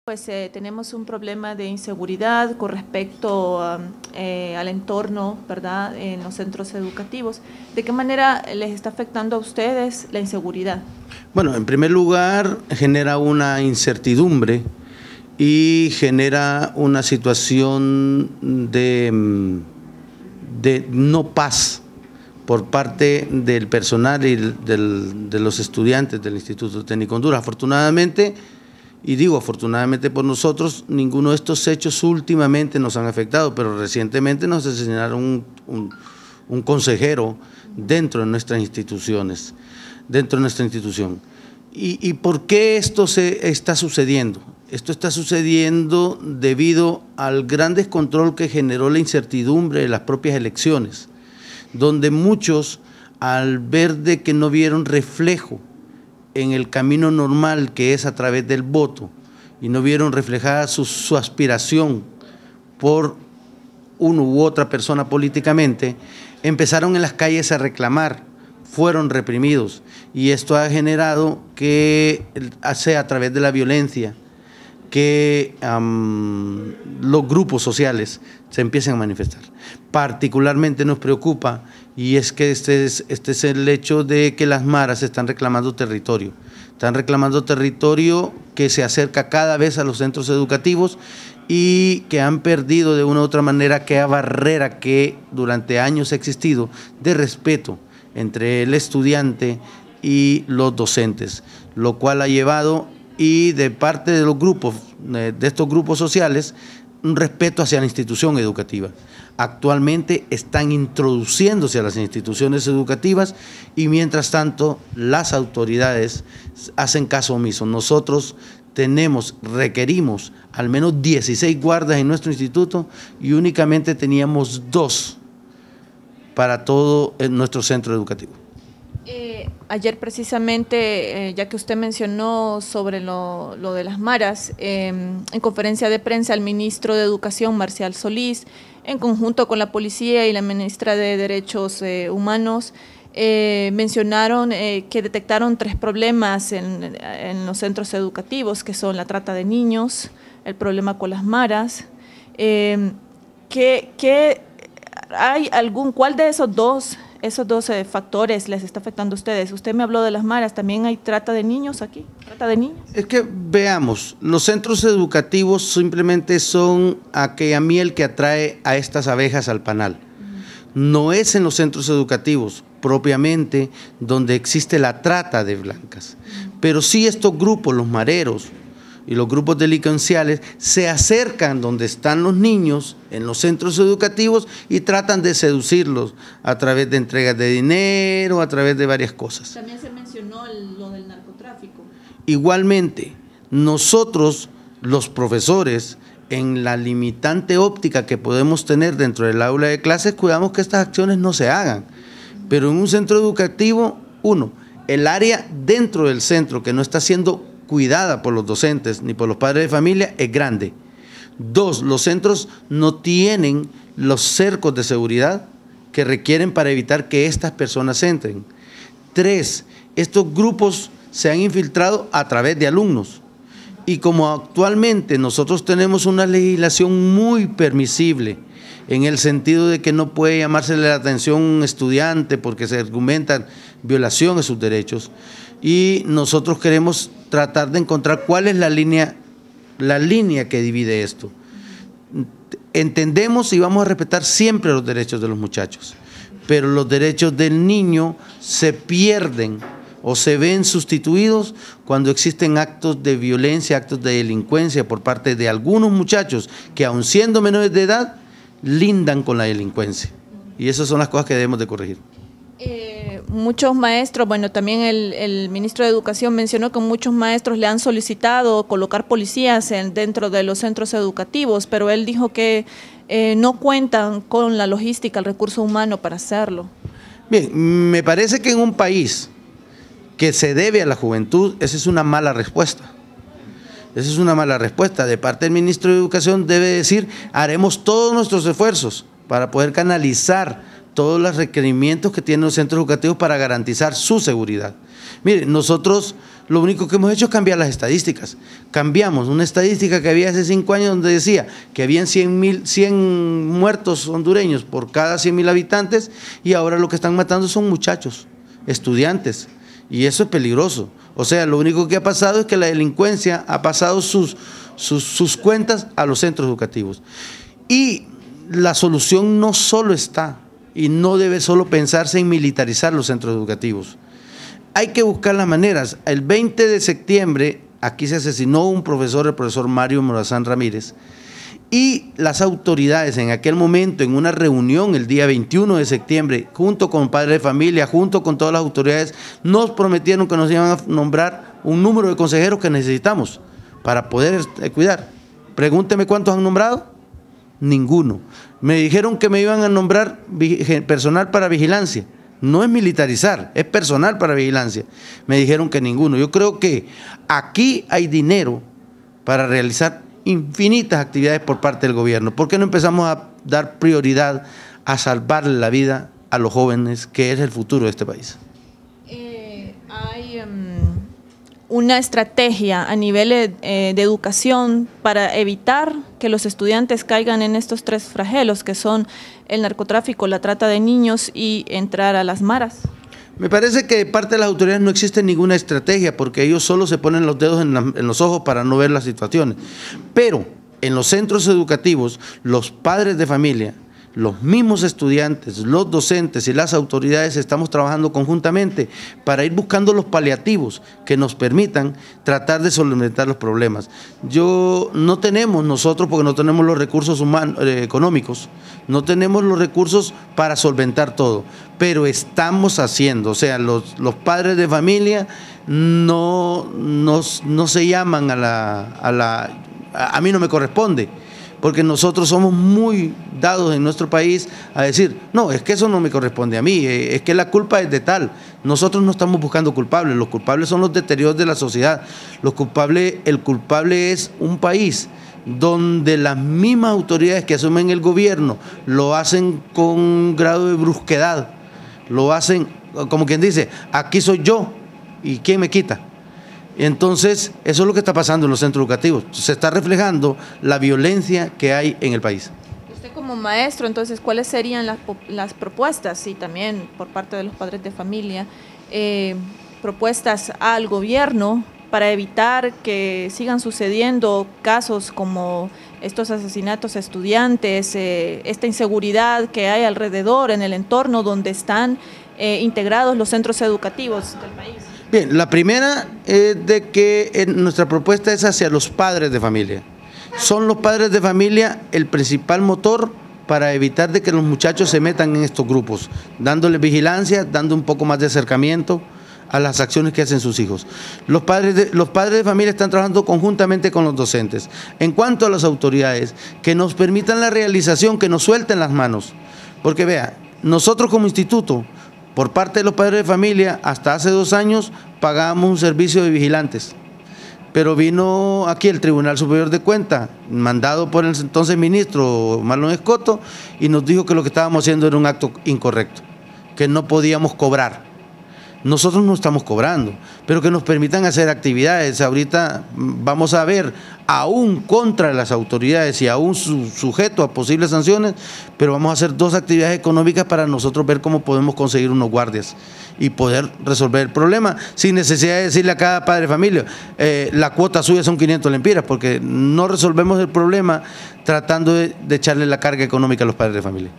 Pues tenemos un problema de inseguridad con respecto al entorno, ¿verdad?, en los centros educativos. ¿De qué manera les está afectando a ustedes la inseguridad? Bueno, en primer lugar, genera una incertidumbre y genera una situación de no paz por parte del personal y de los estudiantes del Instituto Técnico Honduras. Afortunadamente, y digo afortunadamente por nosotros, ninguno de estos hechos últimamente nos han afectado, pero recientemente nos asesinaron un consejero dentro de nuestras instituciones, dentro de nuestra institución. ¿Y por qué esto está sucediendo? Esto está sucediendo debido al gran descontrol que generó la incertidumbre de las propias elecciones, donde muchos, al ver de que no vieron reflejo en el camino normal que es a través del voto y no vieron reflejada su aspiración por uno u otra persona políticamente, empezaron en las calles a reclamar, fueron reprimidos, y esto ha generado que sea a través de la violencia que los grupos sociales se empiecen a manifestar. Particularmente nos preocupa, y es que este es el hecho de que las maras están reclamando territorio que se acerca cada vez a los centros educativos y que han perdido de una u otra manera aquella barrera que durante años ha existido de respeto entre el estudiante y los docentes, lo cual ha llevado, y de parte de los grupos, de estos grupos sociales, un respeto hacia la institución educativa. Actualmente están introduciéndose a las instituciones educativas y mientras tanto las autoridades hacen caso omiso. Nosotros requerimos al menos 16 guardas en nuestro instituto y únicamente teníamos 2 para todo nuestro centro educativo. Ayer precisamente, ya que usted mencionó sobre lo de las maras, en conferencia de prensa el ministro de Educación, Marcial Solís, en conjunto con la policía y la ministra de Derechos Humanos, mencionaron que detectaron 3 problemas en los centros educativos, que son la trata de niños, el problema con las maras. ¿Cuál de esos dos factores les está afectando a ustedes? Usted me habló de las maras, ¿también hay trata de niños aquí? ¿Trata de niños? Es que veamos, los centros educativos simplemente son aquella miel que atrae a estas abejas al panal. No es en los centros educativos propiamente donde existe la trata de blancas, pero sí estos grupos, los mareros y los grupos delincuenciales, se acercan donde están los niños en los centros educativos y tratan de seducirlos a través de entregas de dinero, a través de varias cosas. También se mencionó lo del narcotráfico. Igualmente, nosotros, los profesores, en la limitante óptica que podemos tener dentro del aula de clases, cuidamos que estas acciones no se hagan. Pero en un centro educativo, el área dentro del centro que no está siendo cuidada por los docentes ni por los padres de familia es grande. 2, los centros no tienen los cercos de seguridad que requieren para evitar que estas personas entren. 3, estos grupos se han infiltrado a través de alumnos. Y como actualmente nosotros tenemos una legislación muy permisible, en el sentido de que no puede llamársele la atención a un estudiante porque se argumenta violación de sus derechos, y nosotros queremos tratar de encontrar cuál es la línea que divide esto. Entendemos y vamos a respetar siempre los derechos de los muchachos, pero los derechos del niño se pierden o se ven sustituidos cuando existen actos de violencia, actos de delincuencia por parte de algunos muchachos que, aun siendo menores de edad, lindan con la delincuencia. Y esas son las cosas que debemos de corregir. Muchos maestros, bueno, también el ministro de Educación mencionó que muchos maestros le han solicitado colocar policías dentro de los centros educativos, pero él dijo que no cuentan con la logística, el recurso humano para hacerlo. Bien, me parece que en un país que se debe a la juventud, esa es una mala respuesta. Esa es una mala respuesta. De parte del ministro de Educación debe decir, haremos todos nuestros esfuerzos para poder canalizar todos los requerimientos que tienen los centros educativos para garantizar su seguridad. Mire, nosotros lo único que hemos hecho es cambiar las estadísticas. Cambiamos una estadística que había hace 5 años donde decía que habían 100 muertos hondureños por cada 100.000 habitantes y ahora lo que están matando son muchachos, estudiantes, y eso es peligroso. O sea, lo único que ha pasado es que la delincuencia ha pasado sus cuentas a los centros educativos. Y la solución no solo está, y no debe solo pensarse en militarizar los centros educativos. Hay que buscar las maneras. El 20 de septiembre aquí se asesinó un profesor, el profesor Mario Morazán Ramírez, y las autoridades en aquel momento, en una reunión el día 21 de septiembre, junto con padres de familia, junto con todas las autoridades, nos prometieron que nos iban a nombrar un número de consejeros que necesitamos para poder cuidar. Pregúnteme cuántos han nombrado. Ninguno. Me dijeron que me iban a nombrar personal para vigilancia. No es militarizar, es personal para vigilancia. Me dijeron que ninguno. Yo creo que aquí hay dinero para realizar infinitas actividades por parte del gobierno. ¿Por qué no empezamos a dar prioridad a salvarle la vida a los jóvenes, que es el futuro de este país? Hay una estrategia a nivel de educación para evitar que los estudiantes caigan en estos 3 flagelos, que son el narcotráfico, la trata de niños y entrar a las maras. Me parece que de parte de las autoridades no existe ninguna estrategia, porque ellos solo se ponen los dedos en los ojos para no ver las situaciones. Pero en los centros educativos, los padres de familia, los mismos estudiantes, los docentes y las autoridades estamos trabajando conjuntamente para ir buscando los paliativos que nos permitan tratar de solventar los problemas. No tenemos nosotros, porque no tenemos los recursos económicos, no tenemos los recursos para solventar todo, pero estamos haciendo. O sea, los padres de familia no se llaman a mí no me corresponde, porque nosotros somos muy dados en nuestro país a decir, no, es que eso no me corresponde a mí, es que la culpa es de tal. Nosotros no estamos buscando culpables, los culpables son los deterioros de la sociedad. El culpable es un país donde las mismas autoridades que asumen el gobierno lo hacen con un grado de brusquedad, lo hacen como quien dice, aquí soy yo y ¿quién me quita? Entonces, eso es lo que está pasando en los centros educativos. Se está reflejando la violencia que hay en el país. Usted como maestro, entonces, ¿cuáles serían las propuestas? Y también por parte de los padres de familia, propuestas al gobierno para evitar que sigan sucediendo casos como estos asesinatos a estudiantes, esta inseguridad que hay alrededor en el entorno donde están integrados los centros educativos del país. Bien, la primera es de que nuestra propuesta es hacia los padres de familia. Son los padres de familia el principal motor para evitar de que los muchachos se metan en estos grupos, dándoles vigilancia, dando un poco más de acercamiento a las acciones que hacen sus hijos. Los padres de familia están trabajando conjuntamente con los docentes. En cuanto a las autoridades, que nos permitan la realización, que nos suelten las manos. Porque vea, nosotros como instituto, por parte de los padres de familia, hasta hace 2 años pagábamos un servicio de vigilantes. Pero vino aquí el Tribunal Superior de Cuentas, mandado por el entonces ministro Marlon Escoto, y nos dijo que lo que estábamos haciendo era un acto incorrecto, que no podíamos cobrar. Nosotros no estamos cobrando, pero que nos permitan hacer actividades. Ahorita vamos a ver, aún contra las autoridades y aún sujeto a posibles sanciones, pero vamos a hacer 2 actividades económicas para nosotros ver cómo podemos conseguir unos guardias y poder resolver el problema, sin necesidad de decirle a cada padre de familia, la cuota suya son 500 lempiras, porque no resolvemos el problema tratando de echarle la carga económica a los padres de familia.